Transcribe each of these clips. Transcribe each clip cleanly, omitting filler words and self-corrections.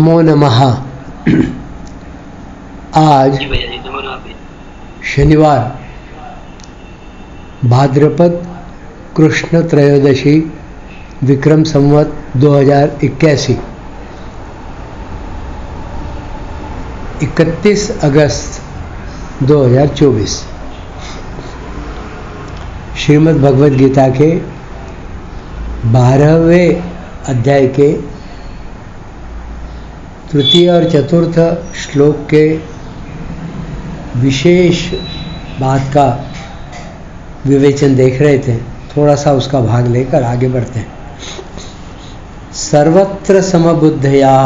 नमो नमः। आज शनिवार भाद्रपद कृष्ण त्रयोदशी विक्रम संवत 2081 31 अगस्त 2024 श्रीमद् भगवद गीता के 12वें अध्याय के तृतीय और चतुर्थ श्लोक के विशेष बात का विवेचन देख रहे थे। थोड़ा सा उसका भाग लेकर आगे बढ़ते हैं। सर्वत्र समबुद्धया,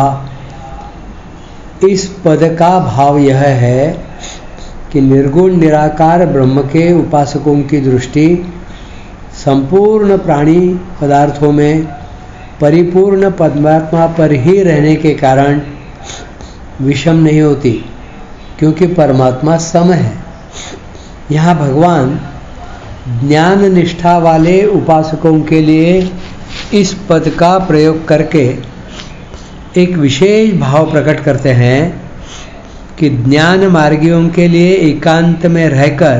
इस पद का भाव यह है कि निर्गुण निराकार ब्रह्म के उपासकों की दृष्टि संपूर्ण प्राणी पदार्थों में परिपूर्ण परमात्मा पर ही रहने के कारण विषम नहीं होती, क्योंकि परमात्मा सम है। यहाँ भगवान ज्ञान निष्ठा वाले उपासकों के लिए इस पद का प्रयोग करके एक विशेष भाव प्रकट करते हैं कि ज्ञान मार्गियों के लिए एकांत में रहकर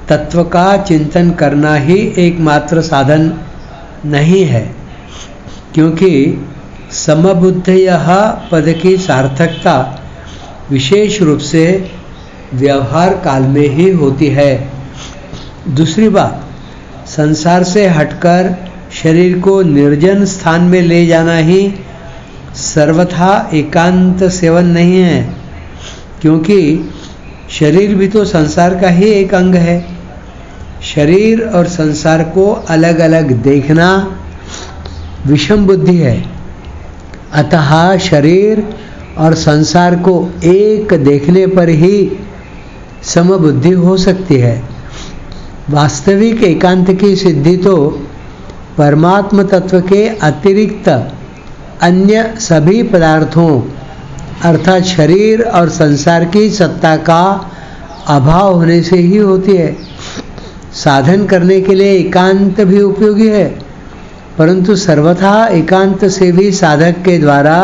तत्व का चिंतन करना ही एकमात्र साधन नहीं है, क्योंकि समबुद्धयः पद की सार्थकता विशेष रूप से व्यवहार काल में ही होती है। दूसरी बात, संसार से हटकर शरीर को निर्जन स्थान में ले जाना ही सर्वथा एकांत सेवन नहीं है, क्योंकि शरीर भी तो संसार का ही एक अंग है। शरीर और संसार को अलग अलग देखना विषम बुद्धि है। अतः शरीर और संसार को एक देखने पर ही समबुद्धि हो सकती है। वास्तविक एकांत की सिद्धि तो परमात्म तत्व के अतिरिक्त अन्य सभी पदार्थों अर्थात शरीर और संसार की सत्ता का अभाव होने से ही होती है। साधन करने के लिए एकांत भी उपयोगी है, परंतु सर्वथा एकांत से भी साधक के द्वारा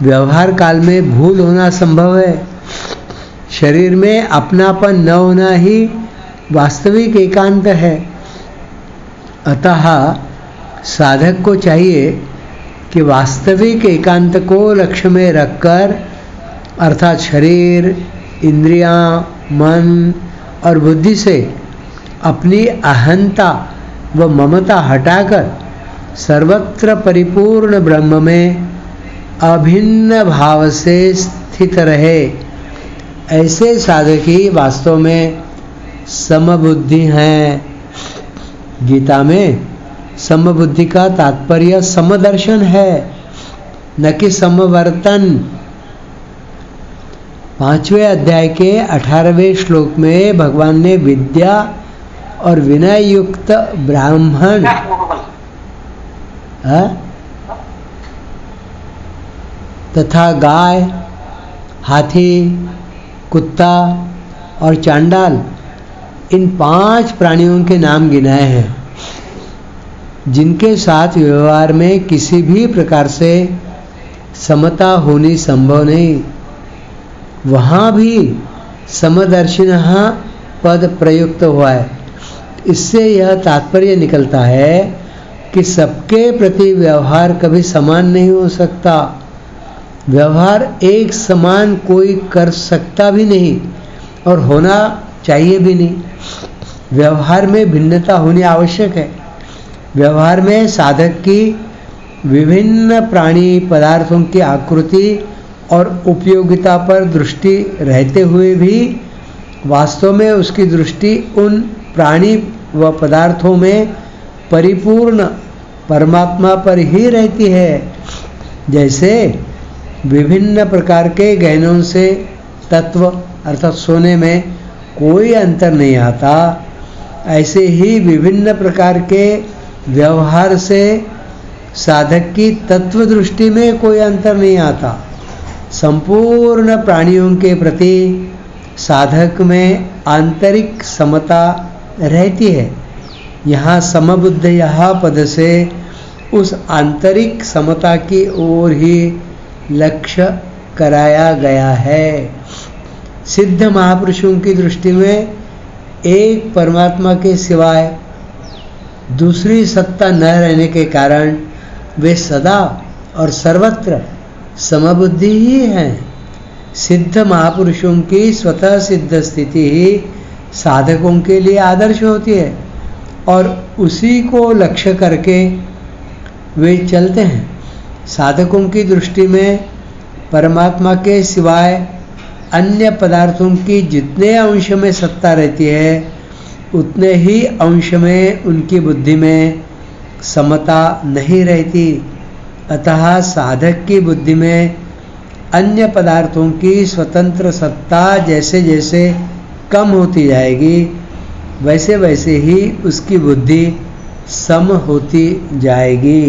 व्यवहार काल में भूल होना संभव है। शरीर में अपनापन न होना ही वास्तविक एकांत है। अतः साधक को चाहिए कि वास्तविक एकांत को लक्ष्य में रखकर अर्थात शरीर, इंद्रियां, मन और बुद्धि से अपनी अहंता व ममता हटाकर सर्वत्र परिपूर्ण ब्रह्म में अभिन्न भाव से स्थित रहे। ऐसे साधक ही वास्तव में समबुद्धि हैं। गीता में समबुद्धि का तात्पर्य समदर्शन है, न कि समवर्तन। 5वें अध्याय के 18वें श्लोक में भगवान ने विद्या और विनय युक्त ब्राह्मण तथा गाय, हाथी, कुत्ता और चांडाल, इन 5 प्राणियों के नाम गिनाए हैं, जिनके साथ व्यवहार में किसी भी प्रकार से समता होनी संभव नहीं। वहाँ भी समदर्शिनः पद प्रयुक्त हुआ है। इससे यह तात्पर्य निकलता है कि सबके प्रति व्यवहार कभी समान नहीं हो सकता। व्यवहार एक समान कोई कर सकता भी नहीं और होना चाहिए भी नहीं। व्यवहार में भिन्नता होनी आवश्यक है। व्यवहार में साधक की विभिन्न प्राणी पदार्थों की आकृति और उपयोगिता पर दृष्टि रहते हुए भी वास्तव में उसकी दृष्टि उन प्राणी व पदार्थों में परिपूर्ण परमात्मा पर ही रहती है। जैसे विभिन्न प्रकार के गहनों से तत्व अर्थात सोने में कोई अंतर नहीं आता, ऐसे ही विभिन्न प्रकार के व्यवहार से साधक की तत्व दृष्टि में कोई अंतर नहीं आता। संपूर्ण प्राणियों के प्रति साधक में आंतरिक समता रहती है। यहाँ समबुद्धयः पद से उस आंतरिक समता की ओर ही लक्ष्य कराया गया है। सिद्ध महापुरुषों की दृष्टि में एक परमात्मा के सिवाय दूसरी सत्ता न रहने के कारण वे सदा और सर्वत्र समबुद्धि ही हैं। सिद्ध महापुरुषों की स्वतः सिद्ध स्थिति ही साधकों के लिए आदर्श होती है और उसी को लक्ष्य करके वे चलते हैं। साधकों की दृष्टि में परमात्मा के सिवाय अन्य पदार्थों की जितने अंश में सत्ता रहती है उतने ही अंश में उनकी बुद्धि में समता नहीं रहती। अतः साधक की बुद्धि में अन्य पदार्थों की स्वतंत्र सत्ता जैसे जैसे कम होती जाएगी वैसे वैसे ही उसकी बुद्धि सम होती जाएगी।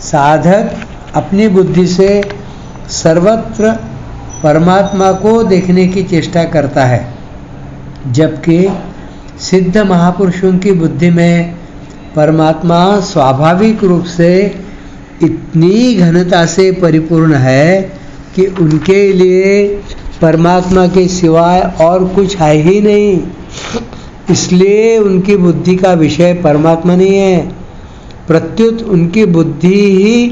साधक अपनी बुद्धि से सर्वत्र परमात्मा को देखने की चेष्टा करता है, जबकि सिद्ध महापुरुषों की बुद्धि में परमात्मा स्वाभाविक रूप से इतनी घनता से परिपूर्ण है कि उनके लिए परमात्मा के सिवाय और कुछ है ही नहीं। इसलिए उनकी बुद्धि का विषय परमात्मा नहीं है, प्रत्युत उनकी बुद्धि ही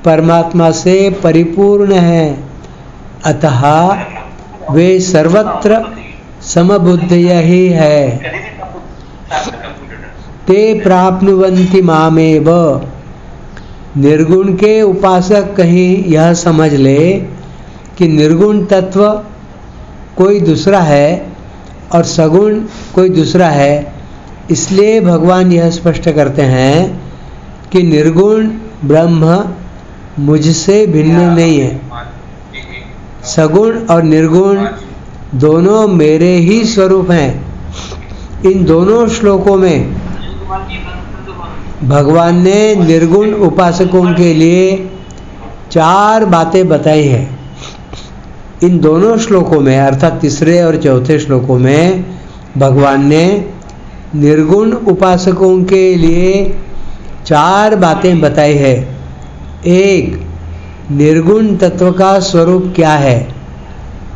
परमात्मा से परिपूर्ण है। अतः वे सर्वत्र समबुद्धय ही है। ते प्राप्नुवन्ति मामेव। निर्गुण के उपासक कहीं यह समझ ले कि निर्गुण तत्व कोई दूसरा है और सगुण कोई दूसरा है, इसलिए भगवान यह स्पष्ट करते हैं कि निर्गुण ब्रह्म मुझसे भिन्न नहीं है। सगुण और निर्गुण दोनों मेरे ही स्वरूप हैं। इन दोनों श्लोकों में भगवान ने निर्गुण उपासकों के लिए 4 बातें बताई हैं। इन दोनों श्लोकों में अर्थात तीसरे और चौथे श्लोकों में भगवान ने निर्गुण उपासकों के लिए 4 बातें बताई है। 1. निर्गुण तत्व का स्वरूप क्या है।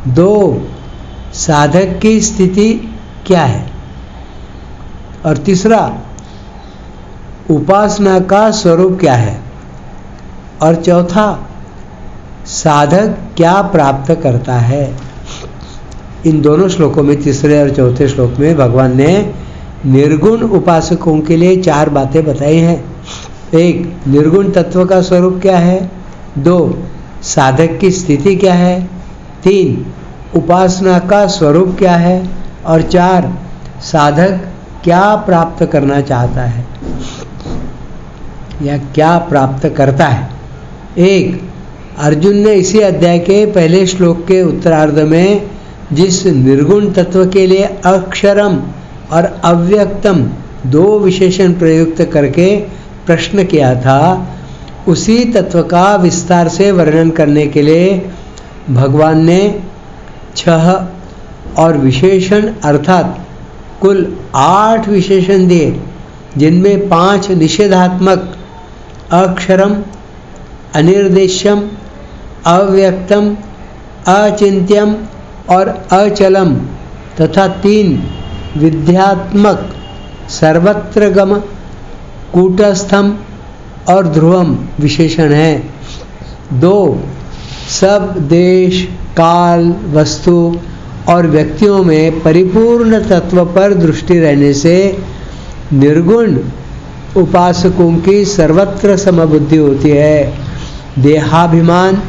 2. साधक की स्थिति क्या है। और तीसरा, उपासना का स्वरूप क्या है। और चौथा, साधक क्या प्राप्त करता है। इन दोनों श्लोकों में, तीसरे और चौथे श्लोक में भगवान ने निर्गुण उपासकों के लिए 4 बातें बताई हैं। 1. निर्गुण तत्व का स्वरूप क्या है। 2. साधक की स्थिति क्या है। 3. उपासना का स्वरूप क्या है। और 4. साधक क्या प्राप्त करना चाहता है या क्या प्राप्त करता है। 1. अर्जुन ने इसी अध्याय के पहले श्लोक के उत्तरार्ध में जिस निर्गुण तत्व के लिए अक्षरम और अव्यक्तम 2 विशेषण प्रयुक्त करके प्रश्न किया था, उसी तत्व का विस्तार से वर्णन करने के लिए भगवान ने 6 और विशेषण अर्थात कुल 8 विशेषण दिए, जिनमें 5 निषेधात्मक अक्षरम, अनिर्देश्यम, अव्यक्तम, अचिंत्यम और अचलम तथा 3 विध्यात्मक सर्वत्रगम, कूटस्थम और ध्रुवम विशेषण हैं। 2 सब देश, काल, वस्तु और व्यक्तियों में परिपूर्ण तत्व पर दृष्टि रहने से निर्गुण उपासकों की सर्वत्र समबुद्धि होती है। देहाभिमान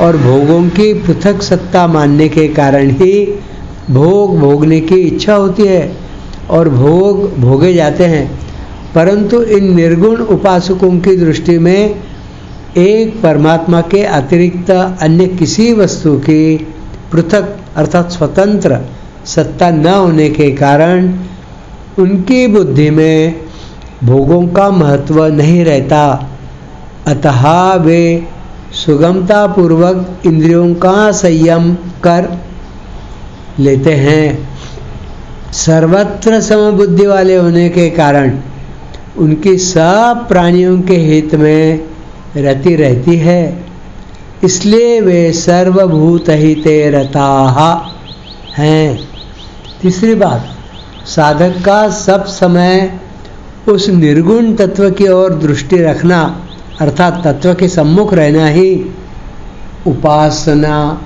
और भोगों की पृथक सत्ता मानने के कारण ही भोग भोगने की इच्छा होती है और भोग भोगे जाते हैं, परंतु इन निर्गुण उपासकों की दृष्टि में एक परमात्मा के अतिरिक्त अन्य किसी वस्तु की पृथक अर्थात स्वतंत्र सत्ता न होने के कारण उनकी बुद्धि में भोगों का महत्व नहीं रहता। अतः वे सुगमता पूर्वक इंद्रियों का संयम कर लेते हैं। सर्वत्र समबुद्धि वाले होने के कारण उनकी सब प्राणियों के हित में रति रहती है। इसलिए वे सर्वभूत हिते रताः हैं। तीसरी बात, साधक का सब समय उस निर्गुण तत्व की ओर दृष्टि रखना अर्थात तत्व के सम्मुख रहना ही उपासना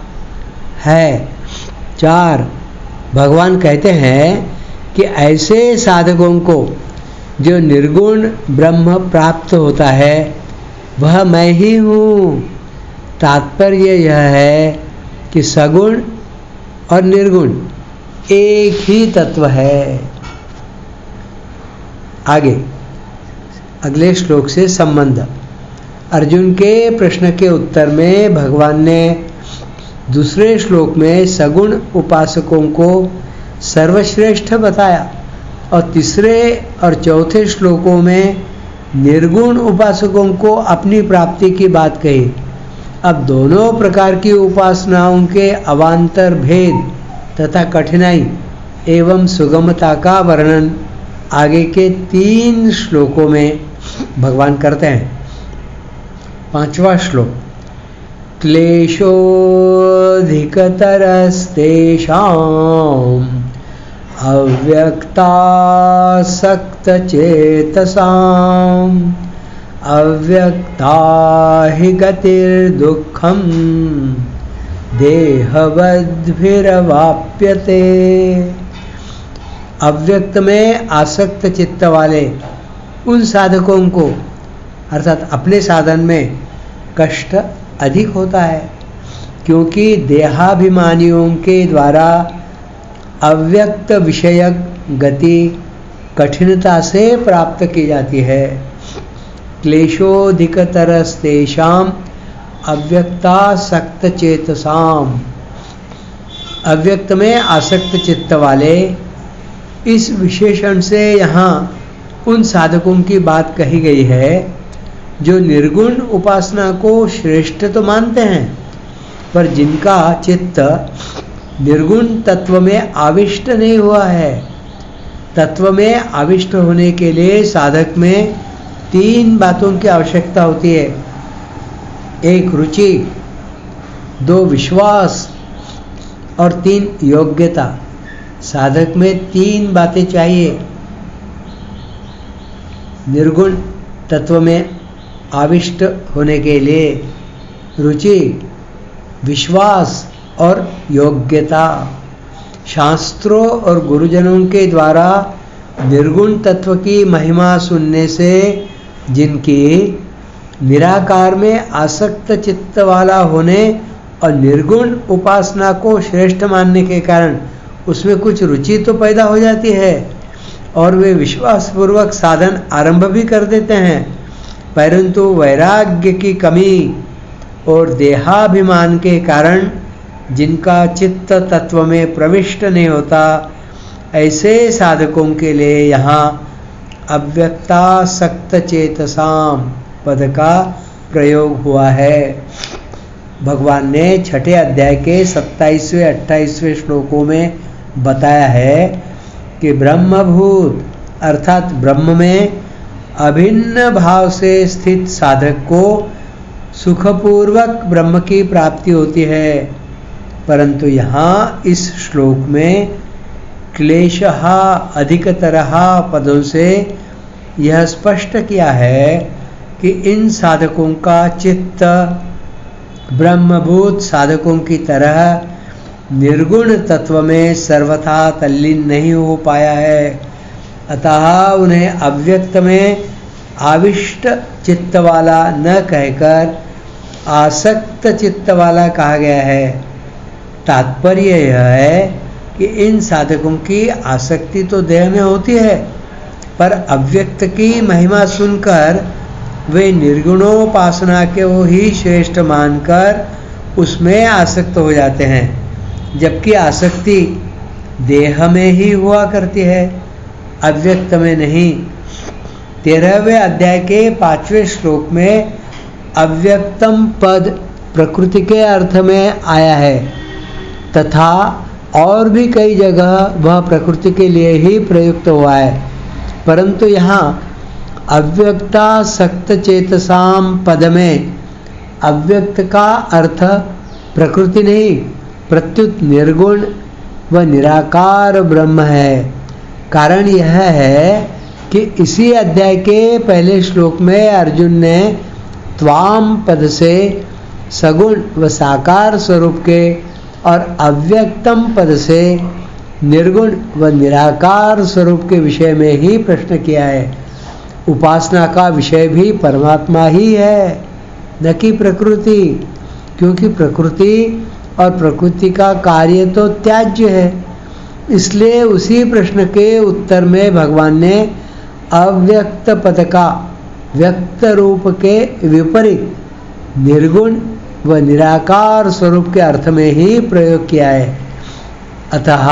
है। 4, भगवान कहते हैं कि ऐसे साधकों को जो निर्गुण ब्रह्म प्राप्त होता है वह मैं ही हूँ। तात्पर्य यह है कि सगुण और निर्गुण एक ही तत्व है। आगे अगले श्लोक से संबंध। अर्जुन के प्रश्न के उत्तर में भगवान ने दूसरे श्लोक में सगुण उपासकों को सर्वश्रेष्ठ बताया और तीसरे और चौथे श्लोकों में निर्गुण उपासकों को अपनी प्राप्ति की बात कही। अब दोनों प्रकार की उपासनाओं के अवान्तर भेद तथा कठिनाई एवं सुगमता का वर्णन आगे के 3 श्लोकों में भगवान करते हैं। 5वां श्लोक, क्लेशोऽधिकतरस्तेषाम् अव्यक्तासक्तचेतसाम् अव्यक्ता हि गतिर्दुःखं देहवद्भिरवाप्यते। अव्यक्त में आसक्त चित्त वाले उन साधकों को अर्थात अपने साधन में कष्ट अधिक होता है, क्योंकि देहाभिमानियों के द्वारा अव्यक्त विषयक गति कठिनता से प्राप्त की जाती है। क्लेशोऽधिकतरस्तेषाम् अव्यक्तासक्त चेतसाम। अव्यक्त में आसक्त चित्त वाले, इस विशेषण से यहाँ उन साधकों की बात कही गई है जो निर्गुण उपासना को श्रेष्ठ तो मानते हैं पर जिनका चित्त निर्गुण तत्व में आविष्ट नहीं हुआ है। तत्व में आविष्ट होने के लिए साधक में 3 बातों की आवश्यकता होती है। 1 रुचि, 2 विश्वास और 3 योग्यता। साधक में 3 बातें चाहिए। निर्गुण तत्व में आविष्ट होने के लिए रुचि, विश्वास और योग्यता। शास्त्रों और गुरुजनों के द्वारा निर्गुण तत्व की महिमा सुनने से जिनकी निराकार में आसक्त चित्त वाला होने और निर्गुण उपासना को श्रेष्ठ मानने के कारण उसमें कुछ रुचि तो पैदा हो जाती है और वे विश्वास पूर्वक साधन आरंभ भी कर देते हैं, परंतु वैराग्य की कमी और देहाभिमान के कारण जिनका चित्त तत्व में प्रविष्ट नहीं होता, ऐसे साधकों के लिए यहाँ अव्यक्तासक्त चेतसाम पद का प्रयोग हुआ है। भगवान ने 6ठे अध्याय के 27वें 28वें श्लोकों में बताया है कि ब्रह्मभूत अर्थात ब्रह्म में अभिन्न भाव से स्थित साधक को सुखपूर्वक ब्रह्म की प्राप्ति होती है, परंतु यहाँ इस श्लोक में क्लेशः अधिकतरः पदों से यह स्पष्ट किया है कि इन साधकों का चित्त ब्रह्मभूत साधकों की तरह निर्गुण तत्व में सर्वथा तल्लीन नहीं हो पाया है, अतः उन्हें अव्यक्त में आविष्ट चित्त वाला न कहकर आसक्त चित्त वाला कहा गया है। तात्पर्य यह है कि इन साधकों की आसक्ति तो देह में होती है, पर अव्यक्त की महिमा सुनकर वे निर्गुणोपासना के वो ही श्रेष्ठ मानकर उसमें आसक्त हो जाते हैं, जबकि आसक्ति देह में ही हुआ करती है, अव्यक्त में नहीं। 13वें अध्याय के 5वें श्लोक में अव्यक्तम पद प्रकृति के अर्थ में आया है तथा और भी कई जगह वह प्रकृति के लिए ही प्रयुक्त हुआ है, परंतु यहाँ अव्यक्तासक्त चेतसाम पद में अव्यक्त का अर्थ प्रकृति नहीं, प्रत्युत निर्गुण व निराकार ब्रह्म है। कारण यह है कि इसी अध्याय के पहले श्लोक में अर्जुन ने त्वाम पद से सगुण व साकार स्वरूप के और अव्यक्तम पद से निर्गुण व निराकार स्वरूप के विषय में ही प्रश्न किया है। उपासना का विषय भी परमात्मा ही है, न कि प्रकृति, क्योंकि प्रकृति और प्रकृति का कार्य तो त्याज्य है। इसलिए उसी प्रश्न के उत्तर में भगवान ने अव्यक्त पद का व्यक्त रूप के विपरीत निर्गुण व निराकार स्वरूप के अर्थ में ही प्रयोग किया है। अतः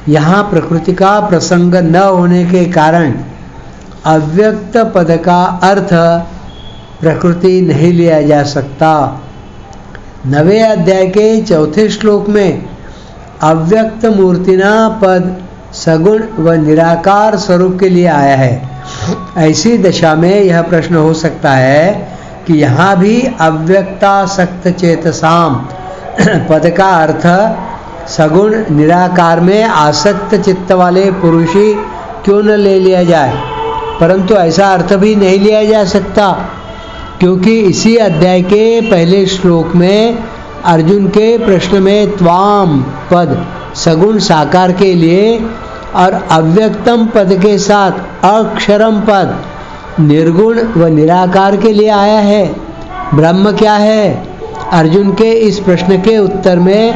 यहाँ प्रकृति का प्रसंग न होने के कारण अव्यक्त पद का अर्थ प्रकृति नहीं लिया जा सकता। 9वें अध्याय के 4थे श्लोक में अव्यक्त मूर्तिना पद सगुण व निराकार स्वरूप के लिए आया है। ऐसी दशा में यह प्रश्न हो सकता है कि यहाँ भी अव्यक्तासक्त चेतसाम पद का अर्थ सगुण निराकार में आसक्त चित्त वाले पुरुष ही क्यों न ले लिया जाए, परंतु ऐसा अर्थ भी नहीं लिया जा सकता, क्योंकि इसी अध्याय के पहले श्लोक में अर्जुन के प्रश्न में त्वाम पद सगुण साकार के लिए और अव्यक्तम पद के साथ अक्षरम पद निर्गुण व निराकार के लिए आया है। ब्रह्म क्या है? अर्जुन के इस प्रश्न के उत्तर में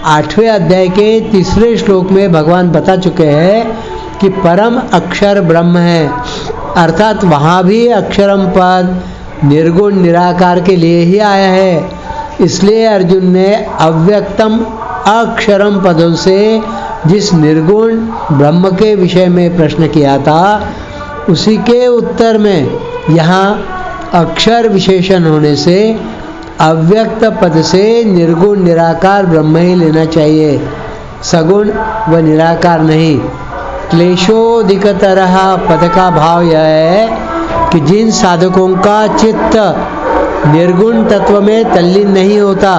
8वें अध्याय के 3रे श्लोक में भगवान बता चुके हैं कि परम अक्षर ब्रह्म है, अर्थात वहाँ भी अक्षरम पद निर्गुण निराकार के लिए ही आया है। इसलिए अर्जुन ने अव्यक्तम अक्षरम पदों से जिस निर्गुण ब्रह्म के विषय में प्रश्न किया था, उसी के उत्तर में यहाँ अक्षर विशेषण होने से अव्यक्त पद से निर्गुण निराकार ब्रह्म ही लेना चाहिए, सगुण व निराकार नहीं। क्लेशोधिकतरः पद का भाव यह है कि जिन साधकों का चित्त निर्गुण तत्व में तल्लीन नहीं होता,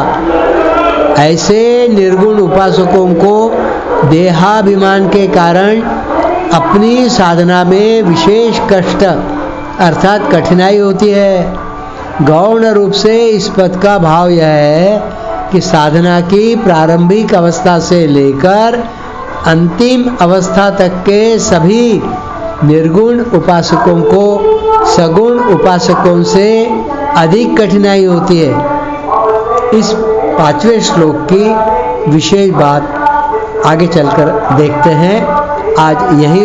ऐसे निर्गुण उपासकों को देहाभिमान के कारण अपनी साधना में विशेष कष्ट अर्थात कठिनाई होती है। गौण रूप से इस पद का भाव यह है कि साधना की प्रारंभिक अवस्था से लेकर अंतिम अवस्था तक के सभी निर्गुण उपासकों को सगुण उपासकों से अधिक कठिनाई होती है। इस 5वें श्लोक की विशेष बात आगे चलकर देखते हैं। आज यही